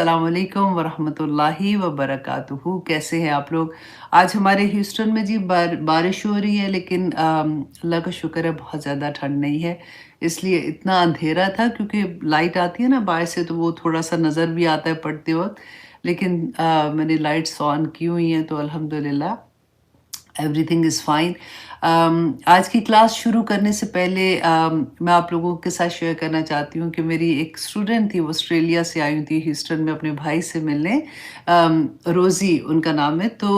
अस्सलाम वालेकुम वरहमतुल्लाहि वबरकातुहू। कैसे हैं आप लोग? आज हमारे ह्यूस्टन में जी बारिश हो रही है, लेकिन अल्लाह का शुक्र है बहुत ज़्यादा ठंड नहीं है। इसलिए इतना अंधेरा था, क्योंकि लाइट आती है ना बाहर से, तो वो थोड़ा-सा नज़र भी आता है पढ़ते वक़्त। लेकिन मैंने लाइट्स ऑन की हुई हैं, तो अल्हम्दुलिल्लाह एवरीथिंग इज़ फाइन। आज की क्लास शुरू करने से पहले मैं आप लोगों के साथ शेयर करना चाहती हूँ कि मेरी एक स्टूडेंट थी, वो ऑस्ट्रेलिया से आई हुई थी ह्यूस्टन में अपने भाई से मिलने। रोज़ी उनका नाम है। तो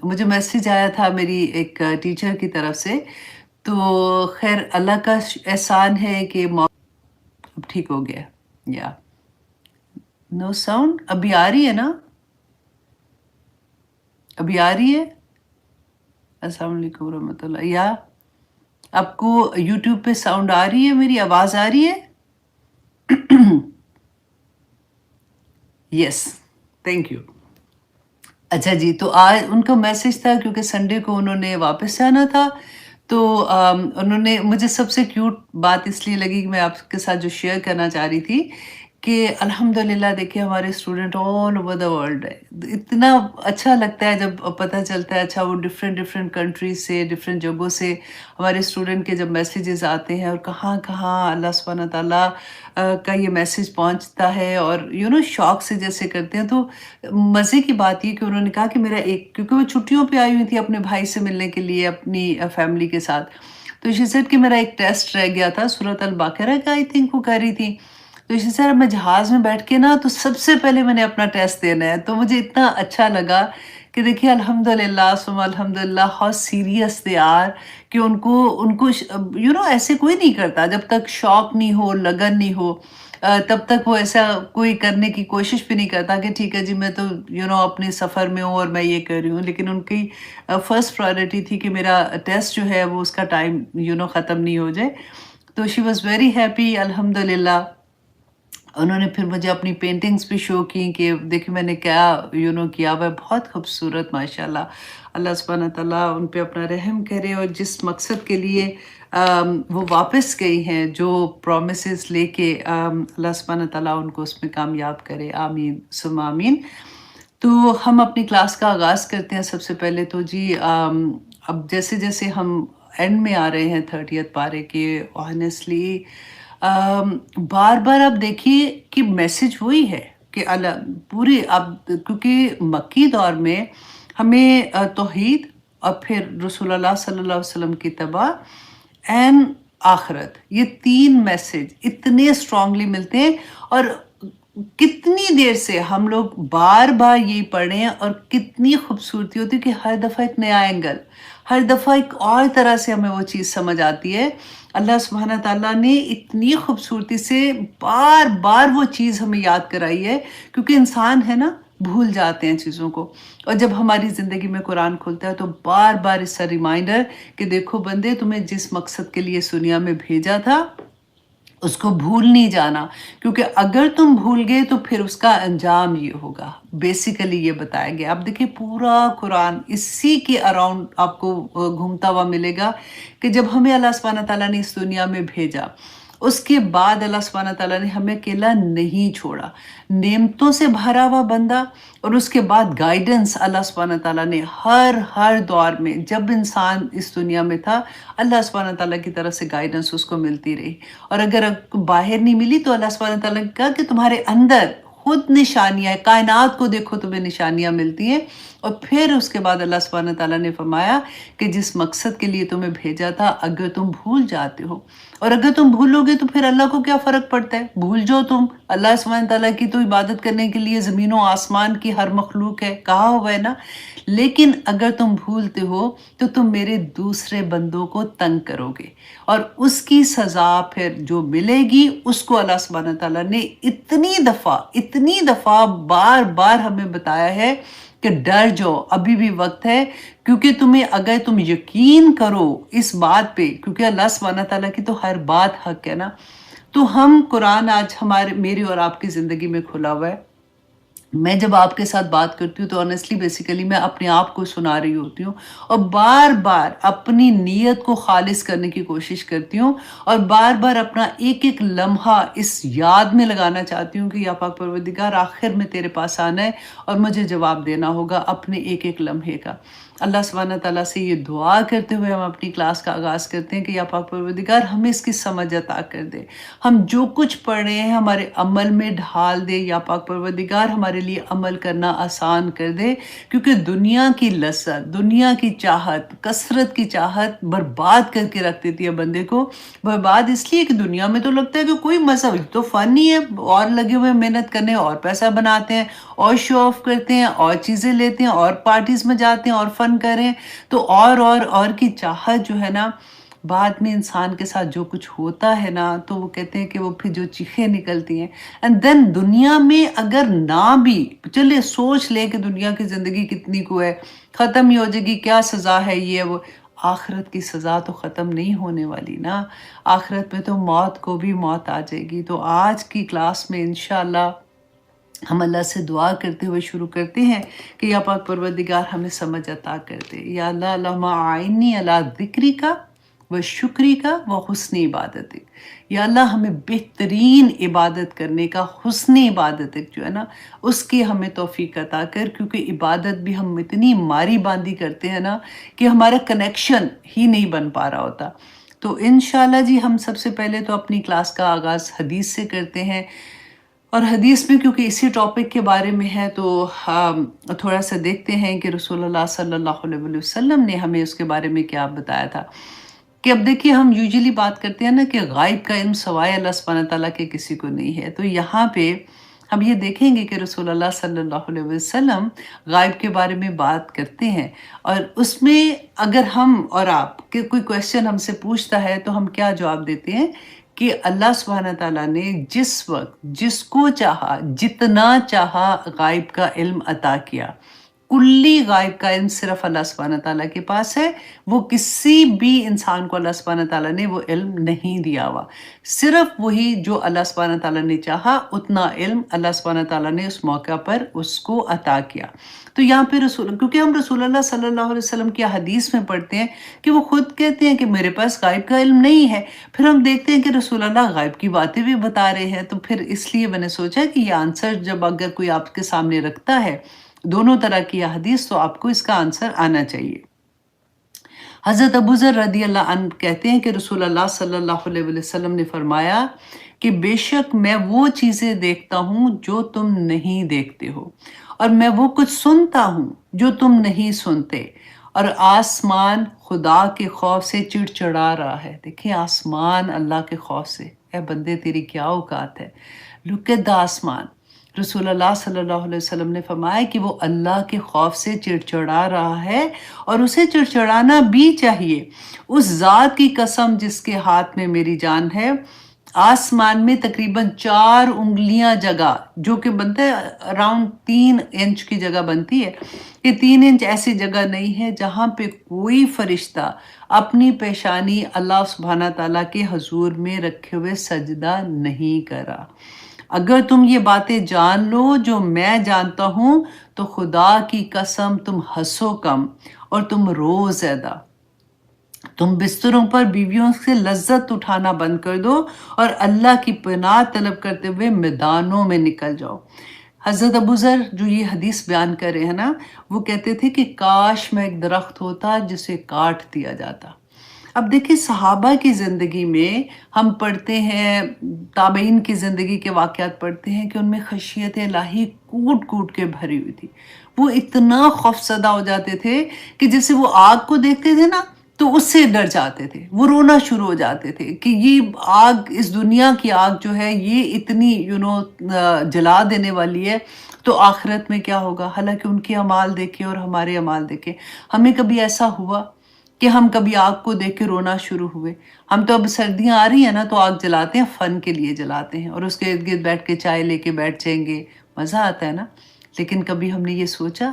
मुझे मैसेज आया था मेरी एक टीचर की तरफ से। तो खैर अल्लाह का एहसान है कि अब ठीक हो गया। या नो साउंड अभी आ रही है ना? अभी आ रही है? अस्सलाम वालेकुम रहमतुल्लाह। या आपको यूट्यूब पे साउंड आ रही है? मेरी आवाज़ आ रही है? Yes, thank you. अच्छा जी, तो आज उनका मैसेज था, क्योंकि संडे को उन्होंने वापस जाना था। तो उन्होंने मुझे सबसे क्यूट बात इसलिए लगी कि मैं आपके साथ जो शेयर करना चाह रही थी कि अल्हम्दुलिल्लाह देखिए हमारे student all over the world है। इतना अच्छा लगता है जब पता चलता है। अच्छा, वो डिफरेंट डिफरेंट कंट्रीज से, डिफरेंट जगहों से हमारे स्टूडेंट के जब मैसेजेस आते हैं, और कहाँ कहाँ अल्लाह सुब्हान ताला का ये मैसेज पहुंचता है, और शौक से जैसे करते हैं। तो मज़े की बात ये कि उन्होंने कहा कि मेरा एक, क्योंकि वो छुट्टियों पे आई हुई थी अपने भाई से मिलने के लिए अपनी फैमिली के साथ। तो शी सेड कि मेरा एक टेस्ट रह गया था, सूरत अल बकरा का आई थिंक वो कर रही थी। तो शी सेड अब मैं जहाज़ में बैठ के ना, तो सबसे पहले मैंने अपना टेस्ट देना है। तो मुझे इतना अच्छा लगा कि देखिए अल्हम्दुलिल्लाह सुम्मा अल्हम्दुलिल्लाह हाउ सीरियस दे आर, कि उनको उनको ऐसे कोई नहीं करता जब तक शौक नहीं हो, लगन नहीं हो। तब तक वो ऐसा कोई करने की कोशिश भी नहीं करता कि ठीक है जी, मैं तो अपने सफ़र में हूँ और मैं ये कर रही हूँ। लेकिन उनकी फर्स्ट प्रायोरिटी थी कि मेरा टेस्ट जो है वो उसका टाइम ख़त्म नहीं हो जाए। तो शी वाज़ वेरी हैप्पी अल्हम्दुलिल्लाह। उन्होंने फिर मुझे अपनी पेंटिंग्स भी शो की कि देखिए मैंने क्या किया हुआ है, बहुत खूबसूरत माशाल्लाह। अल्लाह सुब्हान तआला उन पे अपना रहम करे, और जिस मकसद के लिए वो वापस गई हैं, जो प्रॉमिसेस लेके, अल्लाह सुब्हान तआला उनको उसमें कामयाब करे। आमीन सुम्मा आमीन। तो हम अपनी क्लास का आगाज़ करते हैं। सबसे पहले तो जी अब जैसे जैसे हम एंड में आ रहे हैं 30th पारे के, ऑनेस्टली बार बार आप देखिए कि मैसेज वही है कि अल्लाह पूरी, अब क्योंकि मक्की दौर में हमें तौहीद, और फिर रसूलुल्लाह सल्लल्लाहु अलैहि वसल्लम की तबा एंड आखिरत, ये तीन मैसेज इतने स्ट्रांगली मिलते हैं। और कितनी देर से हम लोग बार बार यही पढ़ रहे हैं, और कितनी खूबसूरती होती है कि हर दफ़ा एक नया एंगल, हर दफ़ा एक और तरह से हमें वो चीज़ समझ आती है। अल्लाह सुब्हाना ताला ने इतनी खूबसूरती से बार बार वो चीज़ हमें याद कराई है, क्योंकि इंसान है ना, भूल जाते हैं चीज़ों को। और जब हमारी ज़िंदगी में कुरान खुलता है, तो बार बार इसका रिमाइंडर कि देखो बंदे, तुम्हें जिस मकसद के लिए इस दुनिया में भेजा था उसको भूल नहीं जाना, क्योंकि अगर तुम भूल गए तो फिर उसका अंजाम ये होगा। बेसिकली ये बताया गया। आप देखिए पूरा कुरान इसी के अराउंड आपको घूमता हुआ मिलेगा कि जब हमें अल्लाह सुब्हाना ताला ने इस दुनिया में भेजा, उसके बाद अल्लाह सुब्हाना ताला ने हमें अकेला नहीं छोड़ा। नेमतों से भरा हुआ बंदा, और उसके बाद गाइडेंस अल्लाह सुब्हाना ताला ने हर दौर में, जब इंसान इस दुनिया में था, अल्लाह सुब्हाना ताला की तरफ से गाइडेंस उसको मिलती रही। और अगर बाहर नहीं मिली, तो अल्लाह सुब्हाना ताला ने कहा कि तुम्हारे अंदर खुद निशानियाँ हैं, कायनात को देखो, तुम्हें निशानियाँ मिलती हैं। और फिर उसके बाद अल्लाह सुब्हाना ताला ने फरमाया कि जिस मकसद के लिए तुम्हें भेजा था, अगर तुम भूल जाते हो, और अगर तुम भूलोगे, तो फिर अल्लाह को क्या फ़र्क पड़ता है? भूल जाओ तुम। अल्लाह सुब्हान ताला की तो इबादत करने के लिए ज़मीनों आसमान की हर मखलूक है, कहा हुआ है ना। लेकिन अगर तुम भूलते हो, तो तुम मेरे दूसरे बंदों को तंग करोगे, और उसकी सज़ा फिर जो मिलेगी, उसको अल्लाह सुब्हान ताला ने इतनी दफ़ा बार बार हमें बताया है कि डर जाओ, अभी भी वक्त है। क्योंकि अगर तुम यकीन करो इस बात पे, क्योंकि अल्लाह सुब्हाना ताला की तो हर बात हक है ना। तो हम कुरान आज हमारे मेरी और आपकी ज़िंदगी में खुला हुआ है। میں جب آپ کے ساتھ بات کرتی ہوں تو آنیسٹلی بیسیکلی میں اپنے آپ کو سنا رہی ہوتی ہوں اور بار بار اپنی نیت کو خالص کرنے کی کوشش کرتی ہوں اور بار بار اپنا ایک ایک لمحہ اس یاد میں لگانا چاہتی ہوں کہ یا پاک پروردگار آخر میں تیرے پاس آنا ہے اور مجھے جواب دینا ہوگا اپنے ایک ایک لمحے کا۔ اللہ سبحانہ تعالیٰ سے یہ دعا کرتے ہوئے ہم اپنی کلاس کا آغاز کرتے ہیں کہ یا پاک پروردگار ہمیں اس کی سمجھ عطا کر دے، ہم جو کچھ پڑھ رہے ہیں ہمارے عمل میں ڈھال دے یا پاک پروردگار ہمارے لیے عمل کرنا آسان کر دے، کیونکہ دنیا کی لذت، دنیا کی چاہت، کثرت کی چاہت برباد کر کے رکھ دیتی ہے بندے کو۔ برباد اس لیے کہ دنیا میں تو لگتا ہے کہ کوئی مزہ تو فن ہی ہے، اور لگے ہوئے محنت کرنے اور پیسہ بناتے ہیں اور شو آف کرتے ہیں اور چیزیں لیتے ہیں اور پارٹیز میں جاتے ہیں اور فن کریں، تو اور کی چاہت جو ہے نا، بعد میں انسان کے ساتھ جو کچھ ہوتا ہے نا تو وہ کہتے ہیں کہ وہ پھر جو چیخیں نکلتی ہیں اینڈ دین دنیا میں اگر نہ بھی چلے سوچ لیں کہ دنیا کی زندگی کتنی کو ہے، ختم ہی ہو جائے گی، کیا سزا ہے یہ وہ، آخرت کی سزا تو ختم نہیں ہونے والی نا، آخرت میں تو موت کو بھی موت آ جائے گی۔ تو آج کی کلاس میں انشاءاللہ ہم اللہ سے دعا کرتے ہوئے شروع کرتے ہیں کہ یا پاک پروردگار ہمیں سمجھ عطا کر دے۔ یا اللہ اللہم اعنی علی ذکری کا و شکری کا و حسن عبادت، یا اللہ ہمیں بہترین عبادت کرنے کا، حسن عبادت جو ہے نا اس کی ہمیں توفیق عطا کر، کیونکہ عبادت بھی ہم اتنی ماری باندھی کرتے ہیں نا کہ ہمارا کنیکشن ہی نہیں بن پا رہا ہوتا۔ تو انشاءاللہ جی ہم سب سے پہلے تو اپنی کلاس کا آغاز حدیث سے کرتے ہیں، اور حدیث میں کیونکہ اسی ٹاپک کے بارے میں ہے تو تھوڑا سا دیکھتے ہیں کہ رسول اللہ صلی اللہ علیہ وسلم نے ہمیں اس کے بارے میں کیا بتایا تھا۔ کہ اب دیکھیے ہم یوزلی بات کرتے ہیں نا کہ غائب کا علم سوائے اللہ سبحانہ تعالیٰ کے کسی کو نہیں ہے، تو یہاں پہ ہم یہ دیکھیں گے کہ رسول اللہ صلی اللہ علیہ وسلم غائب کے بارے میں بات کرتے ہیں، اور اس میں اگر ہم اور آپ کہ کوئی کویسچن ہم سے پوچھتا ہے تو ہم کیا جواب دیتے ہیں کہ اللہ سبحانہ تعالیٰ نے جس وقت جس کو چاہا جتنا چاہا غائب کا علم عطا کیا۔ کلی غائب کا علم صرف اللہ سبحانہ تعالیٰ کے پاس ہے، وہ کسی بھی انسان کو اللہ سبحانہ تعالیٰ نے وہ علم نہیں دیا ہوا، صرف وہی جو اللہ سبحانہ تعالیٰ نے چاہا اتنا علم اللہ سبحانہ تعالیٰ نے اس موقع پر اس کو عطا کیا۔ تو یہاں پہ کیونکہ ہم رسول اللہ صلی اللہ علیہ وسلم کی حدیث میں پڑھتے ہیں کہ وہ خود کہتے ہیں کہ میرے پاس غائب کا علم نہیں ہے، پھر ہم دیکھتے ہیں کہ رسول اللہ غائب کی باتیں بھی بتا رہے ہیں، تو پھر اس لیے میں نے سوچا کہ یہ آنسر جب اگر کوئی آپ کے سامنے رکھتا ہے دونوں طرح کی حدیث تو آپ کو اس کا آنسر آنا چاہیے۔ حضرت ابوذر رضی اللہ عنہ کہتے ہیں کہ رسول اللہ صلی اللہ علیہ وسلم نے فرمایا کہ بے شک میں وہ چیزیں دیکھتا ہوں جو تم نہیں دیکھتے ہو، اور میں وہ کچھ سنتا ہوں جو تم نہیں سنتے، اور آسمان خدا کے خوف سے چڑچڑا رہا ہے۔ دیکھیں آسمان اللہ کے خوف سے، اے بندے تیری کیا اوقات ہے، لک ایٹ دا آسمان۔ رسول اللہ صلی اللہ علیہ وسلم نے فرمایا کہ وہ اللہ کے خوف سے چڑچڑا رہا ہے، اور اسے چڑچڑانا بھی چاہیے۔ اس ذات کی قسم جس کے ہاتھ میں میری جان ہے، آسمان میں تقریباً 4 انگلیاں جگہ جو کہ بنتا ہے اراؤنڈ 3 انچ کی جگہ بنتی ہے، یہ 3 انچ ایسی جگہ نہیں ہے جہاں پہ کوئی فرشتہ اپنی پیشانی اللہ سبحانہ تعالیٰ کے حضور میں رکھے ہوئے سجدہ نہیں کرا۔ اگر تم یہ باتیں جان لو جو میں جانتا ہوں تو خدا کی قسم تم ہنسو کم اور تم رو زیادہ، تم بستروں پر بیویوں سے لذت اٹھانا بند کر دو اور اللہ کی پناہ طلب کرتے ہوئے میدانوں میں نکل جاؤ۔ حضرت ابوذر جو یہ حدیث بیان کر رہے ہیں نا، وہ کہتے تھے کہ کاش میں ایک درخت ہوتا جسے کاٹ دیا جاتا۔ اب دیکھیں صحابہ کی زندگی میں ہم پڑھتے ہیں، تابعین کی زندگی کے واقعات پڑھتے ہیں کہ ان میں خشیت الہی کوٹ کوٹ کے بھری ہوئی تھی، وہ اتنا خوفزدہ ہو جاتے تھے کہ جیسے وہ آگ کو دیکھتے تھے نا تو اس سے ڈر جاتے تھے، وہ رونا شروع ہو جاتے تھے کہ یہ آگ، اس دنیا کی آگ جو ہے یہ اتنی جلا دینے والی ہے، تو آخرت میں کیا ہوگا۔ حالانکہ ان کے اعمال دیکھے اور ہمارے اعمال دیکھے، ہمیں کبھی ایسا ہوا کہ ہم کبھی آگ کو دیکھ کے رونا شروع ہوئے؟ ہم تو اب سردیاں آ رہی ہیں نا تو آگ جلاتے ہیں، فن کے لیے جلاتے ہیں، اور اس کے ارد گرد بیٹھ کے چائے لے کے بیٹھ جائیں گے، مزہ آتا ہے نا۔ لیکن کبھی ہم نے یہ سوچا؟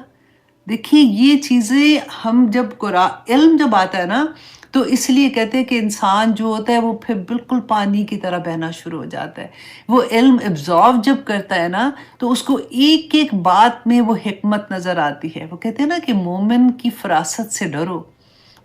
دیکھیے یہ چیزیں ہم جب علم جب آتا ہے نا تو اس لیے کہتے ہیں کہ انسان جو ہوتا ہے وہ پھر بالکل پانی کی طرح بہنا شروع ہو جاتا ہے۔ وہ علم ایبزارو جب کرتا ہے نا تو اس کو ایک ایک بات میں وہ حکمت نظر آتی ہے۔ وہ کہتے ہیں نا کہ مومن کی فراست سے ڈرو،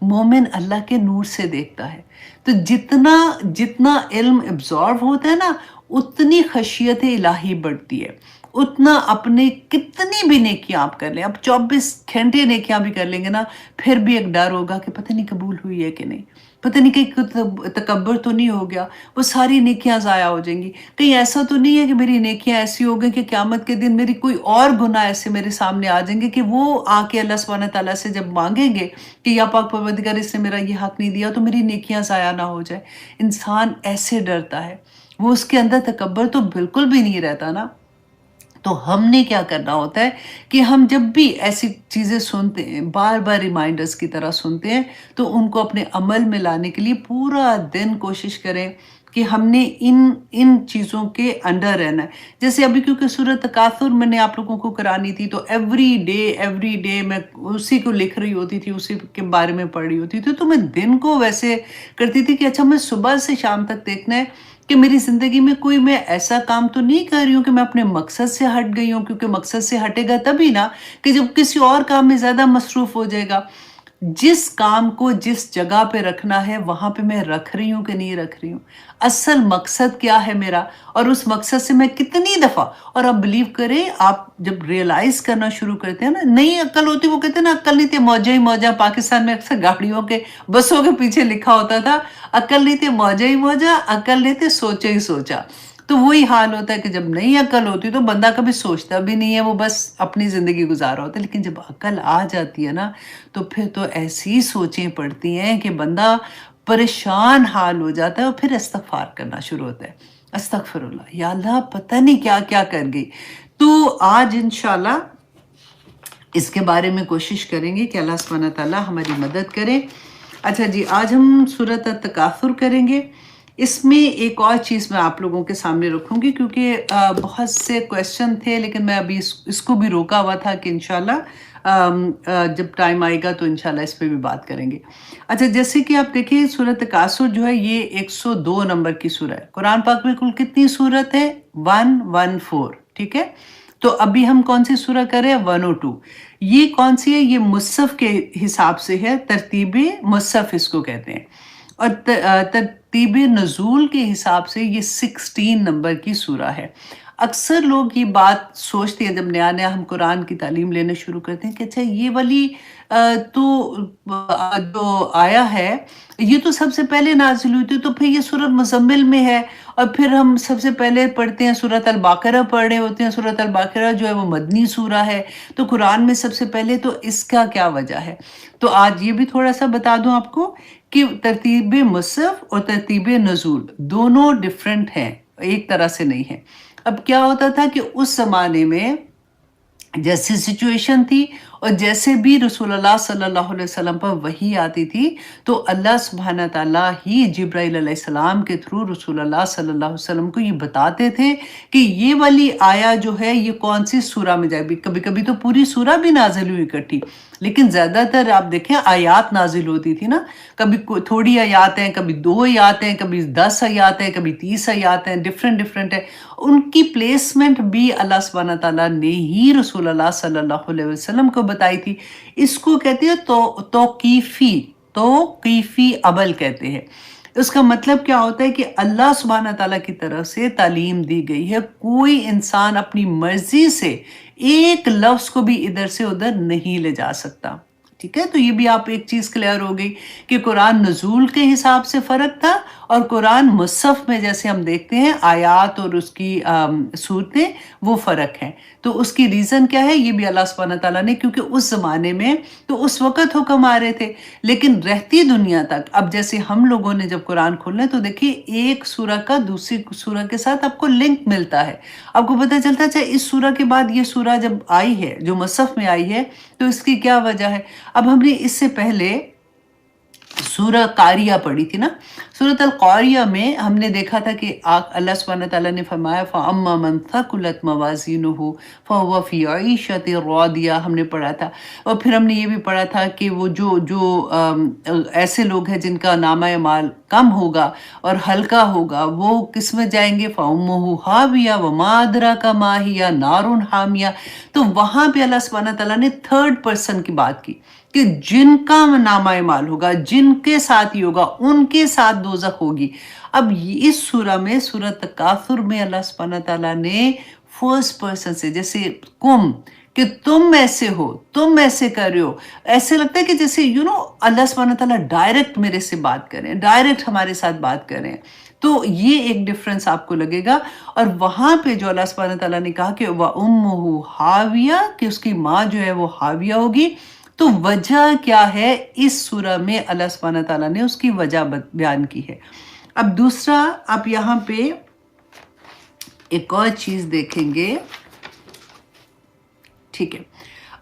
مومن اللہ کے نور سے دیکھتا ہے۔ تو جتنا جتنا علم ایبزارو ہوتا ہے نا اتنی خشیت الہی بڑھتی ہے، اتنا اپنے کتنی بھی نیکیاں آپ کر لیں، اب 24 گھنٹے نیکیاں بھی کر لیں گے نا پھر بھی ایک ڈر ہوگا کہ پتہ نہیں قبول ہوئی ہے کہ نہیں، پتہ نہیں کہ تکبر تو نہیں ہو گیا، وہ ساری نیکیاں ضائع ہو جائیں گی، کہیں ایسا تو نہیں ہے کہ میری نیکیاں ایسی ہو گئی کہ قیامت کے دن میری کوئی اور گناہ ایسے میرے سامنے آ جائیں گے کہ وہ آ کے اللہ سبحانہ تعالیٰ سے جب مانگیں گے کہ یا پاک پروردگار اس نے میرا یہ حق نہیں دیا تو میری نیکیاں ضائع نہ ہو جائے۔ انسان ایسے ڈرتا ہے، وہ اس کے اندر تکبر تو بالکل بھی نہیں رہتا نا۔ تو ہم نے کیا کرنا ہوتا ہے کہ ہم جب بھی ایسی چیزیں سنتے ہیں، بار بار ریمائنڈرز کی طرح سنتے ہیں، تو ان کو اپنے عمل میں لانے کے لیے پورا دن کوشش کریں کہ ہم نے ان چیزوں کے انڈر رہنا ہے۔ جیسے ابھی کیونکہ سورۃ تکاثر میں نے آپ لوگوں کو کرانی تھی تو ایوری ڈے میں اسی کو لکھ رہی ہوتی تھی، اسی کے بارے میں پڑھ رہی ہوتی تھی، تو میں دن کو ویسے کرتی تھی کہ اچھا میں صبح سے شام تک دیکھنا ہے کہ میری زندگی میں کوئی میں ایسا کام تو نہیں کر رہی ہوں کہ میں اپنے مقصد سے ہٹ گئی ہوں، کیونکہ مقصد سے ہٹے گا تبھی نا کہ جب کسی اور کام میں زیادہ مصروف ہو جائے گا۔ جس کام کو جس جگہ پہ رکھنا ہے وہاں پہ میں رکھ رہی ہوں کہ نہیں رکھ رہی ہوں، اصل مقصد کیا ہے میرا، اور اس مقصد سے میں کتنی دفعہ، اور آپ بلیو کریں آپ جب ریئلائز کرنا شروع کرتے ہیں نا، نئی عقل ہوتی، وہ کہتے ہیں نا عقل نہیں تھی موجہ ہی موجہ، پاکستان میں اکثر گاڑیوں کے بسوں کے پیچھے لکھا ہوتا تھا، عقل نہیں تھی موجہ ہی موجہ، عقل نہیں تھی سوچا ہی سوچا۔ تو وہی حال ہوتا ہے کہ جب نئی عقل ہوتی تو بندہ کبھی سوچتا بھی نہیں ہے، وہ بس اپنی زندگی گزار رہا ہوتا ہے، لیکن جب عقل آ جاتی ہے نا تو پھر تو ایسی سوچیں پڑتی ہیں کہ بندہ پریشان حال ہو جاتا ہے اور پھر استغفار کرنا شروع ہوتا ہے، استغفر اللہ، یا اللہ پتہ نہیں کیا کیا کر گئی۔ تو آج انشاءاللہ اس کے بارے میں کوشش کریں گے کہ اللہ سبحانہ تعالیٰ ہماری مدد کرے۔ اچھا جی، آج ہم سورۃ التکاثر کریں گے۔ اس میں ایک اور چیز میں آپ لوگوں کے سامنے رکھوں گی کیونکہ بہت سے کویسچن تھے، لیکن میں ابھی اس کو بھی روکا ہوا تھا کہ انشاءاللہ جب ٹائم آئے گا تو انشاءاللہ اس پہ بھی بات کریں گے۔ اچھا، جیسے کہ آپ دیکھیں سورۃ تکاثر جو ہے یہ 102 نمبر کی سورہ ہے۔ قرآن پاک میں کل کتنی سورت ہے؟ 114، ٹھیک ہے؟ تو ابھی ہم کون سی سورہ کر رہے ہیں؟ 102۔ یہ کون سی ہے؟ یہ مصحف کے حساب سے ہے، ترتیب مصحف اس کو کہتے ہیں، اور ترتیب نزول کے حساب سے یہ 16 نمبر کی سورہ ہے۔ اکثر لوگ یہ بات سوچتے ہیں جب نیا نیا ہم قرآن کی تعلیم لینے شروع کرتے ہیں کہ اچھا یہ والی تو جو آیا ہے یہ تو سب سے پہلے نازل ہوئی تھی، تو پھر یہ سورۃ مزمل میں ہے، اور پھر ہم سب سے پہلے پڑھتے ہیں سورۃ البقرہ پڑھ رہے ہوتے ہیں، سورۃ البقرہ جو ہے وہ مدنی سورہ ہے، تو قرآن میں سب سے پہلے، تو اس کا کیا وجہ ہے؟ تو آج یہ بھی تھوڑا سا بتا دوں آپ کو کہ ترتیب مصحف اور ترتیب نزول دونوں ڈیفرنٹ ہیں، ایک طرح سے نہیں ہیں۔ اب کیا ہوتا تھا کہ اس زمانے میں جیسی سچویشن تھی اور جیسے بھی رسول اللہ صلی اللہ علیہ وسلم پر وحی آتی تھی تو اللہ سبحانہ تعالیٰ ہی جبرائیل علیہ السلام کے تھرو رسول اللہ صلی اللہ علیہ وسلم کو یہ بتاتے تھے کہ یہ والی آیا جو ہے یہ کون سی سورہ میں جائے گی۔ کبھی کبھی تو پوری سورہ بھی نازل ہوئی اکٹھی، لیکن زیادہ تر آپ دیکھیں آیات نازل ہوتی تھی نا، کبھی تھوڑی آیات ہیں، کبھی 2 آیات ہیں، کبھی 10 آیات ہیں، کبھی 30 آیات ہیں، ڈیفرنٹ ہے۔ ان کی پلیسمنٹ بھی اللہ سبحانہ تعالیٰ نے ہی رسول اللہ صلی اللہ علیہ وسلم کو بتائی تھی۔ اس کو کہتے ہیں توقیفی عمل کہتے ہیں۔ اس کا مطلب کیا ہوتا ہے کہ اللہ سبحانہ تعالیٰ کی طرف سے تعلیم دی گئی ہے، کوئی انسان اپنی مرضی سے ایک لفظ کو بھی ادھر سے ادھر نہیں لے جا سکتا، ٹھیک ہے؟ تو یہ بھی آپ ایک چیز کلیئر ہو گئی کہ قرآن نزول کے حساب سے فرق تھا، اور قرآن مصحف میں جیسے ہم دیکھتے ہیں آیات اور اس کی صورتیں وہ فرق ہیں۔ تو اس کی ریزن کیا ہے؟ یہ بھی اللہ سبحانہ تعالیٰ نے، کیونکہ اس زمانے میں تو اس وقت حکم آ رہے تھے، لیکن رہتی دنیا تک اب جیسے ہم لوگوں نے جب قرآن کھولنا ہے تو دیکھیے ایک سورہ کا دوسری سورہ کے ساتھ آپ کو لنک ملتا ہے، آپ کو پتہ چلتا ہے اچھا اس سورہ کے بعد یہ سورہ جب آئی ہے جو مصحف میں آئی ہے تو اس کی کیا وجہ ہے۔ اب ہم نے اس سے پہلے सूरह कारिया पढ़ी थी ना, सूरत अल कारिया में हमने देखा था कि अल्लाह सुब्हानहू व तआला ने फरमाया फ़अम्मा मन थकुलत मवाज़ीनुहु फ़हुव फ़ी ईशतिन रादिया, हमने पढ़ा था। और फिर हमने ये भी पढ़ा था कि वो जो जो ऐसे लोग हैं जिनका नामा माल कम होगा और हल्का होगा, वो किस में जाएंगे, फ़उम्मुहु हाविया व मा अदराका मा हिया नारुन हामिया। तो वहाँ पे अल्लाह सुब्हानहू व तआला ने थर्ड पर्सन की बात की कि जिनका नामा माल होगा, जिनके साथ ही होगा, उनके साथ दोज़ख होगी। अब इस सूरह में, सूरह तकासुर में अल्लाह सुब्हानहू व तआला ने फर्स्ट पर्सन से, जैसे कुम, कि तुम ऐसे हो, तुम ऐसे कर रहे हो, ऐसे लगता है कि जैसे अल्लाह सुब्हानहू व तआला डायरेक्ट मेरे से बात कर रहे हैं, डायरेक्ट हमारे साथ बात कर रहे हैं। तो ये एक डिफरेंस आपको लगेगा। और वहाँ पे जो अल्लाह सुब्हानहू व तआला ने कहा कि व उम्मुहु हाविया, कि उसकी माँ जो है वो हाविया होगी। तो वजह क्या है, इस सूरह में अल्लाह सुब्हानहू व तआला ने उसकी वजह बयान की है। अब दूसरा, आप यहाँ पे एक और चीज देखेंगे, ठीक है।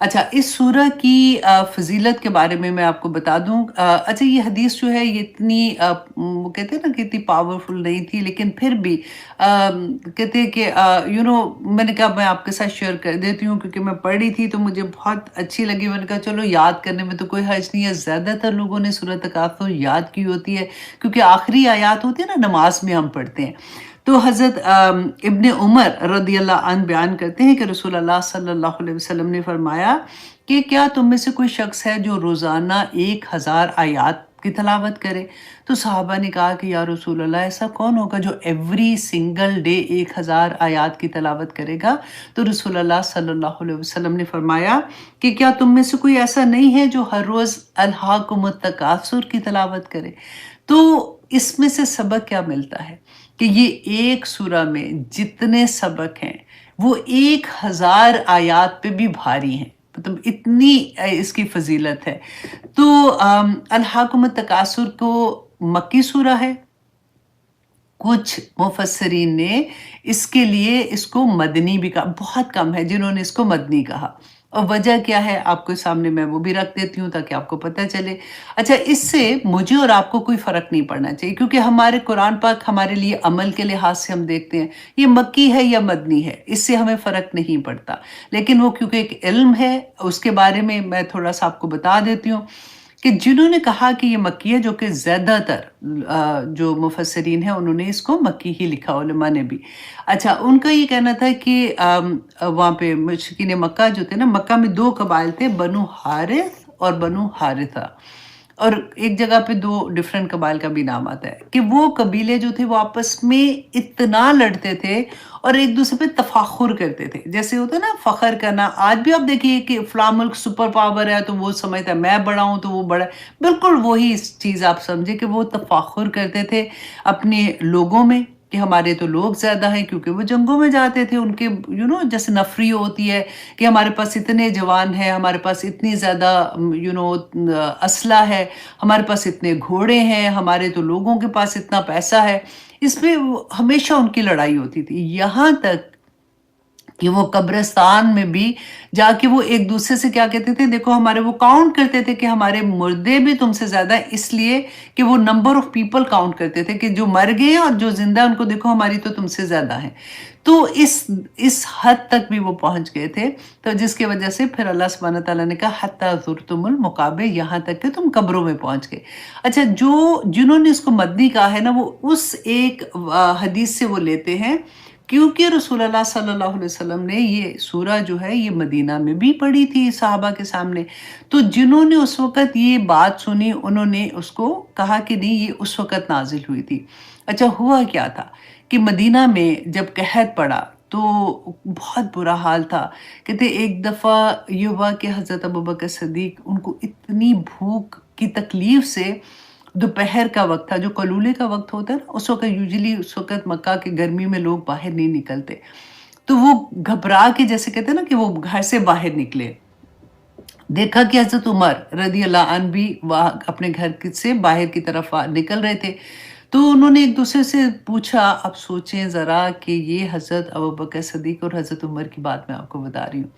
अच्छा, इस सूरह की फजीलत के बारे में मैं आपको बता दूं। अच्छा, ये हदीस जो है ये इतनी वो कहते हैं ना कि इतनी पावरफुल नहीं थी, लेकिन फिर भी कहते हैं कि मैंने कहा मैं आपके साथ शेयर कर देती हूँ, क्योंकि मैं पढ़ी थी तो मुझे बहुत अच्छी लगी। मैंने कहा चलो याद करने में तो कोई हर्ज नहीं है। ज़्यादातर लोगों ने सूरह तकासुर याद की होती है, क्योंकि आखिरी आयात होती है ना, नमाज में हम पढ़ते हैं। तो हज़रत इब्न उमर रदियल्लाहु अन्हु बयान करते हैं कि रसूल अल्लाह सल्लल्लाहु अलैहि वसल्लम ने फरमाया कि क्या तुम में से कोई शख्स है जो रोज़ाना 1000 आयात की तलावत करे? तो सहाबा ने कहा कि या रसूल अल्लाह, ऐसा कौन होगा जो एवरी सिंगल डे 1000 आयात की तलावत करेगा? तो रसूल अल्लाह सल्लल्लाहु अलैहि वसल्लम ने फरमाया कि क्या तुम में से कोई ऐसा नहीं है जो हर रोज़ अल्हाकुमुत तकासुर की तलावत करे? तो इसमें से सबक क्या मिलता है कि ये एक सूरह में जितने सबक हैं वो 1000 आयात पे भी भारी हैं। मतलब इतनी इसकी फजीलत है। तो अल-हाकुमुत तकासुर को मक्की सूरह है। कुछ मुफस्सरीन ने इसके लिए इसको मदनी भी कहा, बहुत कम है जिन्होंने इसको मदनी कहा। और वजह क्या है आपके सामने मैं वो भी रख देती हूँ ताकि आपको पता चले। अच्छा, इससे मुझे और आपको कोई फ़र्क नहीं पड़ना चाहिए, क्योंकि हमारे कुरान पाक हमारे लिए अमल के लिहाज से हम देखते हैं ये मक्की है या मदनी है, इससे हमें फ़र्क नहीं पड़ता। लेकिन वो क्योंकि एक इल्म है, उसके बारे में मैं थोड़ा सा आपको बता देती हूँ कि जिन्होंने कहा कि ये मक्की है, जो कि ज़्यादातर जो मुफस्सरीन हैं उन्होंने इसको मक्की ही लिखा, उलमा ने भी। अच्छा, उनका ये कहना था कि वहाँ पे मुशरिकीन मक्का जो थे ना, मक्का में 2 कबाइल थे, बनु हारिस और बनु हारिसा। और एक जगह पे 2 डिफरेंट कबाइल का भी नाम आता है कि वो कबीले जो थे वो आपस में इतना लड़ते थे और एक दूसरे पे तफाखुर करते थे। जैसे होता है ना फ़ख्र करना, आज भी आप देखिए कि फ़लाँ मुल्क सुपर पावर है तो वो समझता है मैं बड़ा हूँ तो वो बड़ा है। बिल्कुल वही चीज़ आप समझे कि वो तफाखुर करते थे अपने लोगों में कि हमारे तो लोग ज़्यादा हैं, क्योंकि वो जंगों में जाते थे। उनके जैसे नफरी होती है कि हमारे पास इतने जवान हैं, हमारे पास इतनी ज़्यादा असला है, हमारे पास इतने घोड़े हैं, हमारे तो लोगों के पास इतना पैसा है। इसमें हमेशा उनकी लड़ाई होती थी, यहाँ तक कि वो कब्रिस्तान में भी जाके वो एक दूसरे से क्या कहते थे, देखो हमारे, वो काउंट करते थे कि हमारे मुर्दे भी तुमसे ज्यादा, इसलिए कि वो नंबर ऑफ पीपल काउंट करते थे कि जो मर गए हैं और जो जिंदा उनको देखो हमारी तो तुमसे ज्यादा है। तो इस हद तक भी वो पहुंच गए थे। तो जिसकी वजह से फिर अल्लाह सुब्हानहू तआला ने कहा हत्ता ज़ुरतुमुल मकाबिर, यहाँ तक कि तुम कब्रों में पहुंच गए। अच्छा, जिन्होंने इसको मदनी कहा है ना, वो उस एक हदीस से वो लेते हैं, क्योंकि रसूलुल्लाह सल्लल्लाहु अलैहि वसल्लम ने ये सूरह जो है ये मदीना में भी पढ़ी थी सहाबा के सामने। तो जिन्होंने उस वक़्त ये बात सुनी उन्होंने उसको कहा कि नहीं, ये उस वक़्त नाज़िल हुई थी। अच्छा, हुआ क्या था कि मदीना में जब कहत पड़ा तो बहुत बुरा हाल था। कहते एक दफ़ा ये हुआ कि हज़रत अबू बकर सिद्दीक़, उनको इतनी भूख की तकलीफ़ से, दोपहर का वक़्त था, जो कलूले का वक़्त होता है ना, उस वक़्त यूजुअली उस वक़्त मक्का की गर्मी में लोग बाहर नहीं निकलते। तो वो घबरा के, जैसे कहते हैं ना कि वो घर से बाहर निकले। देखा कि हज़रत उमर रज़ियल्लाहु अन्हु भी वहाँ अपने घर से बाहर की तरफ निकल रहे थे। तो उन्होंने एक-दूसरे से पूछा, आप सोचें ज़रा कि ये हज़रत अबू बकर सिद्दीक़ और हज़रत उमर की बात मैं आपको बता रही हूँ।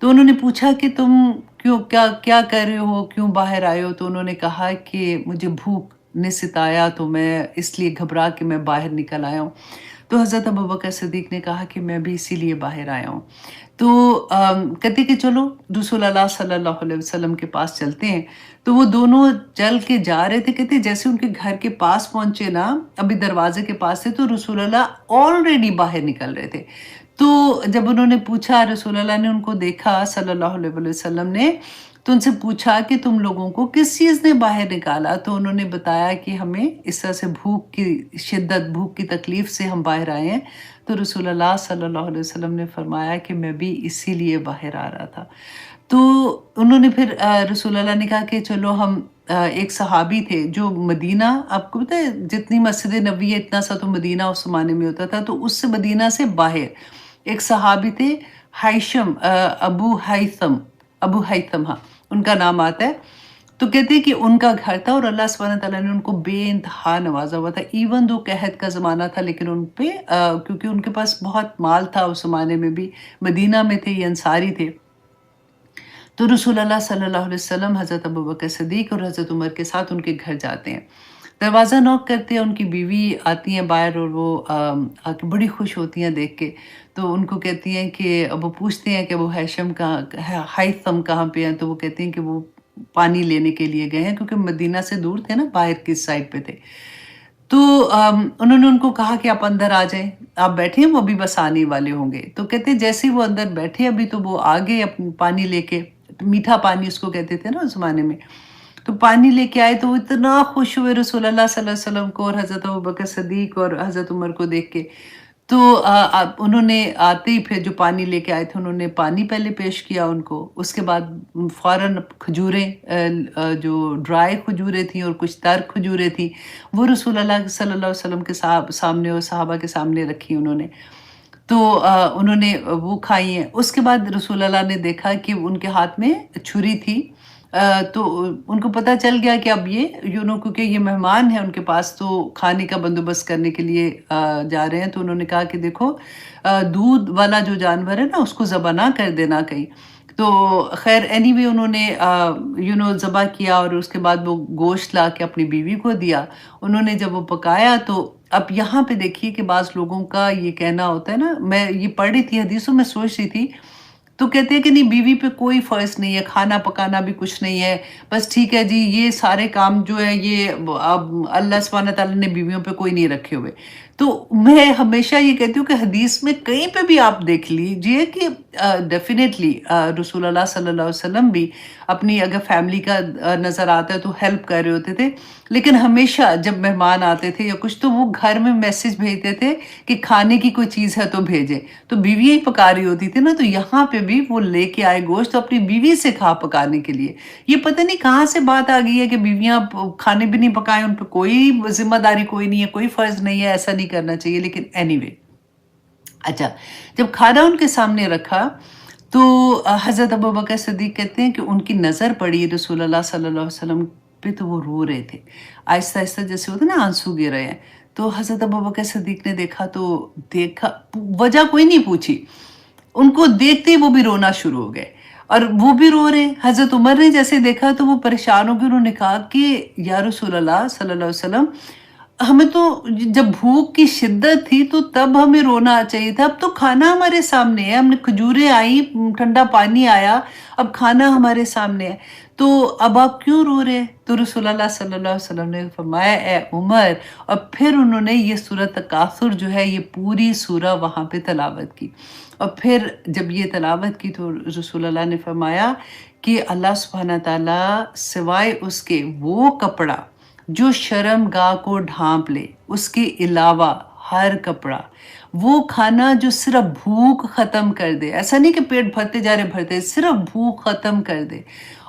तो उन्होंने पूछा कि तुम क्यों क्या क्या कर रहे हो? क्यों बाहर आए हो? तो उन्होंने कहा कि मुझे भूख ने सताया तो मैं इसलिए घबरा के मैं बाहर निकल आया हूँ। तो हज़रत अबू बकर सिद्दीक़ ने कहा कि मैं भी इसीलिए बाहर आया हूँ। तो कहते कि चलो रसूल अल्लाह सल्लल्लाहु अलैहि वसल्लम के पास चलते हैं। तो वो दोनों चल के जा रहे थे, कहते जैसे उनके घर के पास पहुँचे ना, अभी दरवाज़े के पास थे तो रसूल अल्लाह ऑलरेडी बाहर निकल रहे थे। तो जब उन्होंने पूछा, रसूल अल्लाह ने उनको देखा सल्लल्लाहु अलैहि वसल्लम ने, तो उनसे पूछा कि तुम लोगों को किस चीज़ ने बाहर निकाला? तो उन्होंने बताया कि हमें इस तरह से भूख की शिद्दत, भूख की तकलीफ़ से हम बाहर आए हैं। तो रसूल अल्लाह सल्लल्लाहु अलैहि वसल्लम ने फरमाया कि मैं भी इसीलिए बाहर आ रहा था। तो उन्होंने फिर रसूल अल्लाह ने कहा कि चलो हम एक सहाबी थे जो मदीना, आपको पता है जितनी मस्जिद नबवी है इतना सा तो मदीना उस ज़माने में होता था, तो उससे मदीना से बाहर एक सहाबी थे, हैशम अबू हैथम, हाँ, उनका नाम आता है। तो कहते हैं कि उनका घर था और अल्लाह सुब्हानहू व तआला ने उनको बेइंतहा नवाज़ा हुआ था। इवन दो कहत का ज़माना था, लेकिन उन पे क्योंकि उनके पास बहुत माल था उस ज़माने में भी, मदीना में थे, ये अंसारी थे। तो रसूल अल्लाह सल्लल्लाहु अलैहि वसल्लम हज़रत अबू बकर सिद्दीक़ और हज़रत उमर के साथ उनके घर जाते हैं। दरवाज़ा नॉक करते हैं, उनकी बीवी आती हैं बाहर और वो आके बड़ी खुश होती हैं देख के। तो उनको कहती हैं कि वो पूछते हैं कि वो हैशम कहाँ है, हैथम कहाँ पे हैं? तो वो कहती हैं कि वो पानी लेने के लिए गए हैं, क्योंकि मदीना से दूर थे ना, बाहर की साइड पे थे। तो उन्होंने उनको कहा कि आप अंदर आ जाएँ, आप बैठिए, वो अभी बस आने वाले होंगे। तो कहते हैं जैसे ही वो अंदर बैठे अभी तो वो आ गए पानी लेके, मीठा पानी उसको कहते थे ना उस ज़माने में। तो पानी लेके आए तो वो इतना खुश हुए रसूल अल्लाह सल्लल्लाहु अलैहि वसल्लम को और हज़रत अबू बकर सिद्दीक़ और हज़रत उमर को देख के। तो उन्होंने आते ही फिर जो पानी लेके आए थे, उन्होंने पानी पहले पेश किया उनको, उसके बाद फ़ौरन खजूरें, जो ड्राई खजूरें थीं और कुछ तर खजूरें थीं, वो रसूल अल्लाह सल्लल्लाहु अलैहि वसल्लम के सामने और सहाबा के सामने रखी उन्होंने। तो उन्होंने वो खाई हैं। उसके बाद रसूल अल्लाह ने देखा कि उनके हाथ में छुरी थी। तो उनको पता चल गया कि अब ये क्योंकि ये मेहमान हैं उनके पास, तो खाने का बंदोबस्त करने के लिए जा रहे हैं। तो उन्होंने कहा कि देखो, दूध वाला जो जानवर है ना, उसको ज़बह ना कर देना कहीं। तो ख़ैर एनीवे उन्होंने ज़बह किया और उसके बाद वो गोश्त ला के अपनी बीवी को दिया। उन्होंने जब वो पकाया तो अब यहाँ पे देखिए कि बाज़ लोगों का ये कहना होता है ना, मैं ये पढ़ रही थी हदीसों में सोच रही थी, तो कहते हैं कि नहीं, बीवी पे कोई फ़र्ज़ नहीं है, खाना पकाना भी कुछ नहीं है, बस ठीक है जी, ये सारे काम जो है ये अब अल्लाह सुब्हानहू व तआला ने बीवियों पे कोई नहीं रखे हुए। तो मैं हमेशा ये कहती हूँ कि हदीस में कहीं पे भी आप देख लीजिए कि डेफ़िनेटली रसूल अल्लाह सल्लल्लाहु अलैहि वसल्लम भी अपनी अगर फ़ैमिली का नज़र आता है तो हेल्प कर रहे होते थे। लेकिन हमेशा जब मेहमान आते थे या कुछ, तो वो घर में मैसेज भेजते थे कि खाने की कोई चीज़ है तो भेजें। तो बीवियाँ ही पका रही होती थी ना, तो यहाँ पे भी वो लेके आए गोश्त अपनी बीवी से कहा पकाने के लिए। ये पता नहीं कहाँ से बात आ गई है कि बीवियाँ खाने भी नहीं पकाएँ, उन पे कोई ज़िम्मेदारी कोई नहीं है, कोई फ़र्ज़ नहीं है, ऐसा नहीं करना चाहिए। लेकिन एनीवे, अच्छा, जब खाना उनके सामने रखा तो हज़रत अबू बकर सिद्दीक़ कहते हैं कि उनकी नज़र पड़ी रसूल अल्लाह सल्लल्लाहु अलैहि वसल्लम पे, तो वो रो रहे थे। आहिस्ता-आहिस्ता जैसे होता है ना, आंसू गिर रहे हैं। तो हज़रत अबू बकर सिद्दीक़ ने देखा, वजह कोई नहीं पूछी। उनको देखते ही वो भी रोना शुरू हो गए और वो भी रो रहे हैं। हज़रत उमर ने जैसे देखा तो वो परेशान हो गए, उन्होंने कहा कि या रसूल अल्लाह सल्लल्लाहु अलैहि वसल्लम, हमें तो जब भूख की शिद्दत थी तो तब हमें रोना चाहिए था, अब तो खाना हमारे सामने है, हमने खजूरें आई, ठंडा पानी आया, अब खाना हमारे सामने है, तो अब आप क्यों रो रहे हैं? तो रसूल अल्लाह सल्लल्लाहु अलैहि वसल्लम ने फरमाया, ए उमर, और फिर उन्होंने ये सूरत तकासुर जो है, ये पूरी सूरह वहाँ पे तिलावत की। और फिर जब ये तिलावत की तो रसूल अल्लाह ने फरमाया कि अल्लाह सुब्हानहू व तआला सिवाय उसके वो कपड़ा जो शर्मगाह को ढाँप ले, उसके अलावा हर कपड़ा, वो खाना जो सिर्फ़ भूख ख़त्म कर दे, ऐसा नहीं कि पेट भरते जा रहे भरते, सिर्फ़ भूख ख़त्म कर दे,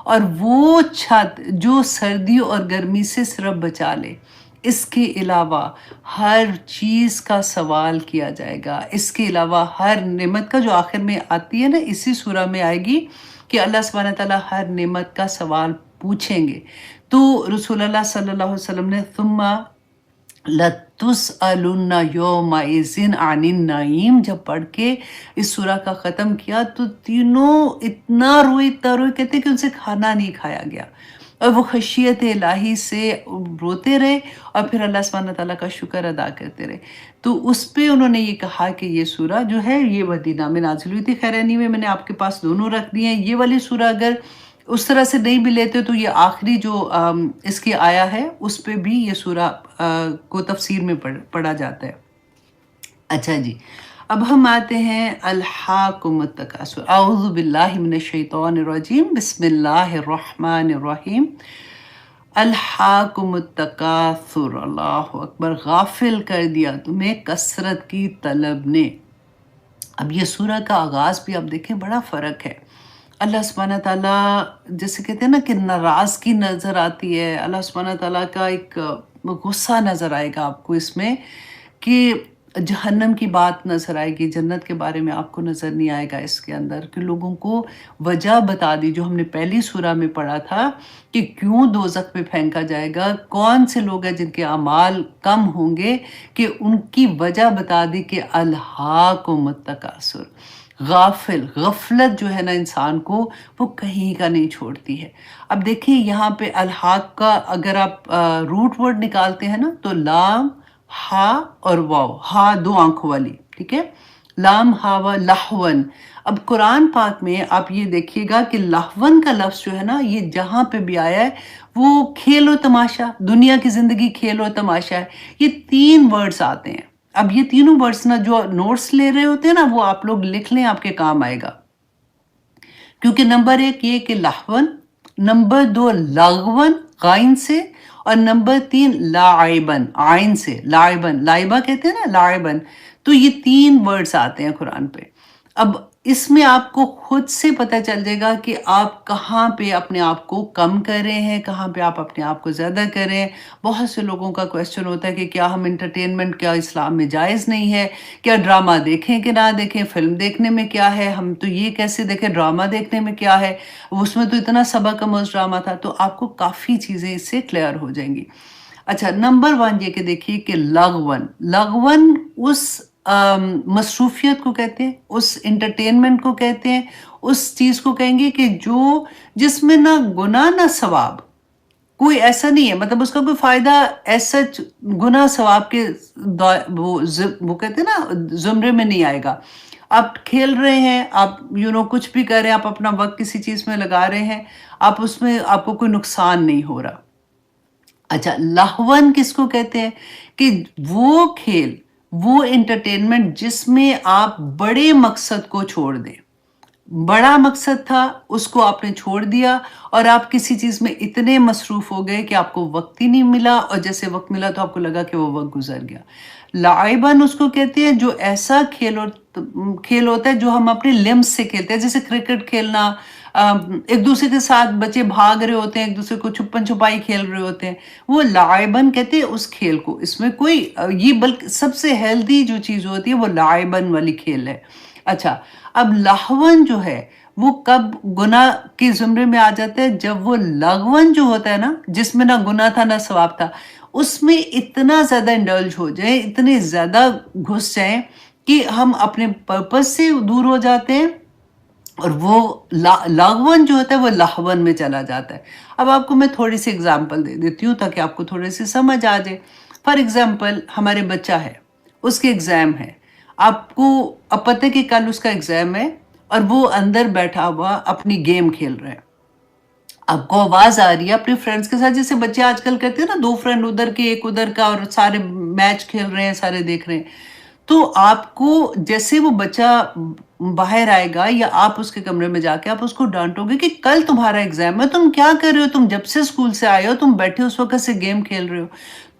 और वो छत जो सर्दियों और गर्मी से सिर्फ़ बचा ले, इसके अलावा हर चीज़ का सवाल किया जाएगा। इसके अलावा हर नेमत का, जो आखिर में आती है ना, इसी सूरह में आएगी कि अल्लाह सुब्हानहू व तआला हर नेमत का सवाल पूछेंगे। तो रसूल अल्लाह सल्लल्लाहु अलैहि वसल्लम ने लतुसअलुन्ना यौमइज़िन अनिन नईम, जब पढ़ के इस सूरा का ख़त्म किया तो तीनों इतना रोए, कहते कि उनसे खाना नहीं खाया गया और वो खशियत इलाही से रोते रहे और फिर अल्लाह सुब्हानहू व तआला का शुक्र अदा करते रहे। तो उस पे उन्होंने ये कहा कि ये सूरा जो है ये मदीना में नाज़िल हुई थी। खैर एनीवे मैंने आपके पास दोनों रख दिए हैं। ये वाली सूरा अगर उस तरह से नहीं भी लेते तो ये आखिरी जो इसकी आया है उस पे भी ये सूरा को तफसीर में पढ़ा जाता है। अच्छा जी, अब हम आते हैं अल्हाकुमुत तकासुर। औज़ु बिल्लाहि मिनश शैतानिर रजीम, बिस्मिल्लाहिर रहमानिर रहीम। अल्हाकुमुत तकासुर, अल्लाहु अकबर, गाफिल कर दिया तुम्हें कसरत की तलब ने। अब ये सूरा का आगाज़ भी आप देखें बड़ा फ़र्क है। अल्लाह सुब्हानहू तआला जैसे कहते हैं ना कि नाराज़गी नज़र आती है, अल्लाह सुब्हानहू तआला का एक गुस्सा नज़र आएगा आपको इसमें कि जहन्नम की बात नज़र आएगी, जन्नत के बारे में आपको नज़र नहीं आएगा इसके अंदर कि लोगों को वजह बता दी जो हमने पहली सूरा में पढ़ा था कि क्यों दोज़ख में फेंका जाएगा, कौन से लोग हैं जिनके अमाल कम होंगे, कि उनकी वजह बता दी कि अल्हाकुमुत तकासुर। गाफिल, गफलत जो है ना इंसान को वो कहीं का नहीं छोड़ती है। अब देखिए यहाँ पे अल्हाक का अगर आप रूट वर्ड निकालते हैं ना तो लाम, हा और वाव, हा दो आंखों वाली, ठीक है, लाम हा व लहवन। अब कुरान पाक में आप ये देखिएगा कि लहवन का लफ्ज़ जो है ना ये जहाँ पे भी आया है वो खेल और तमाशा, दुनिया की ज़िंदगी खेल और तमाशा है। ये 3 वर्ड्स आते हैं। अब ये तीनों वर्ड्स ना जो नोट्स ले रहे होते हैं ना वो आप लोग लिख लें, आपके काम आएगा। क्योंकि नंबर 1 ये कि लहवन, नंबर 2 लगवन गाइन से, और नंबर 3 लाइबन आइन से, लाइबन, लाइबा कहते हैं ना लाइबन। तो ये 3 वर्ड्स आते हैं कुरान पे। अब इसमें आपको खुद से पता चल जाएगा कि आप कहाँ पे अपने आप को कम कर रहे हैं, कहाँ पे आप अपने आप को ज़्यादा कर रहे हैं। बहुत से लोगों का क्वेश्चन होता है कि क्या हम एंटरटेनमेंट, क्या इस्लाम में जायज़ नहीं है? क्या ड्रामा देखें कि ना देखें? फ़िल्म देखने में क्या है? हम तो ये कैसे देखें, ड्रामा देखने में क्या है? उसमें तो इतना सबक-आमोज़ ड्रामा था। तो आपको काफ़ी चीज़ें इससे क्लियर हो जाएँगी। अच्छा, नंबर 1 ये कि देखिए कि लगवन, लगवन उस मसरूफ़ियत को कहते हैं, उस एंटरटेनमेंट को कहते हैं, उस चीज़ को कहेंगे कि जो जिसमें ना गुनाह ना सवाब, कोई ऐसा नहीं है, मतलब उसका कोई फ़ायदा एज़ सच गुनाह सवाब के वो कहते हैं ना ज़ुमरे में नहीं आएगा। आप खेल रहे हैं, आप कुछ भी कर रहे हैं, आप अपना वक़्त किसी चीज़ में लगा रहे हैं, आप उसमें आपको कोई नुकसान नहीं हो रहा। अच्छा, लाहवन किसको कहते हैं? कि वो खेल, वो एंटरटेनमेंट जिसमें आप बड़े मकसद को छोड़ दें। बड़ा मकसद था, उसको आपने छोड़ दिया और आप किसी चीज़ में इतने मसरूफ़ हो गए कि आपको वक़्त ही नहीं मिला, और जैसे वक़्त मिला तो आपको लगा कि वो वक़्त गुज़र गया। लाइबन उसको कहते हैं जो ऐसा खेल होता है जो हम अपने लिम्स से खेलते हैं, जैसे क्रिकेट खेलना, एक दूसरे के साथ बच्चे भाग रहे होते हैं, एक दूसरे को छुपन-छुपाई खेल रहे होते हैं, वो लाइबन कहते हैं उस खेल को। इसमें कोई ये बल्कि सबसे हेल्दी जो चीज़ होती है वो लाइबन वाली खेल है। अच्छा, अब लाहवन जो है वो कब गुनाह के ज़ुमरे में आ जाता है? जब वो लगवन जो होता है ना, जिसमें ना गुनाह था ना सवाब था, उसमें इतना ज़्यादा इंडल्ज हो जाएँ, इतने ज़्यादा घुस जाएँ कि हम अपने पर्पस से दूर हो जाते हैं और वो लागवन जो होता है वो लाहवन में चला जाता है। अब आपको मैं थोड़ी-सी एग्ज़ाम्पल दे देती हूँ ताकि आपको थोड़ी-सी समझ आ जाए। फॉर एग्ज़ाम्पल हमारे बच्चा है, उसके एग्ज़ाम है। आपको अब पता है कि कल उसका एग्ज़ाम है और वो अंदर बैठा हुआ अपनी गेम खेल रहा है। आपको आवाज़ आ रही है अपने फ्रेंड्स के साथ, जैसे बच्चे आजकल करते हैं ना, 2 फ्रेंड उधर के, 1 उधर का, और सारे मैच खेल रहे हैं, सारे देख रहे हैं। तो आपको जैसे वो बच्चा बाहर आएगा या आप उसके कमरे में जाके आप उसको डाँटोगे कि कल तुम्हारा एग्ज़ाम है, तुम क्या कर रहे हो? तुम जब से स्कूल से आए हो, तुम बैठे उस वक़्त से गेम खेल रहे हो।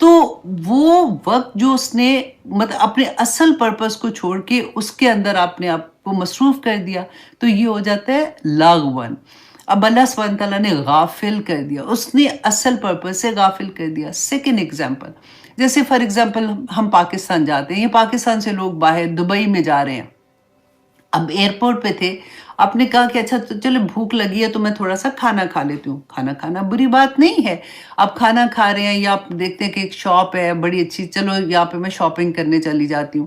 तो वो वक़्त जो उसने मतलब अपने असल पर्पस को छोड़ के उसके अंदर अपने आप को मसरूफ़ कर दिया, तो ये हो जाता है लागवन। अब अल्लाह सुब्हानहू तआला ने गाफ़िल कर दिया, उसने असल पर्पस से गाफ़िल कर दिया। सेकंड एग्ज़ाम्पल, जैसे फॉर एग्ज़ाम्पल हम पाकिस्तान जाते हैं, ये पाकिस्तान से लोग बाहर दुबई में जा रहे हैं। अब एयरपोर्ट पे थे, آپ نے کہا کہ اچھا تو چلو بھوک لگی ہے تو میں تھوڑا-سا کھانا کھا لیتی ہوں۔ کھانا کھانا بری بات نہیں ہے۔ آپ کھانا کھا رہے ہیں یا آپ دیکھتے ہیں کہ ایک شاپ ہے بڑی اچھی، چلو یہاں پہ میں شاپنگ کرنے چلی جاتی ہوں۔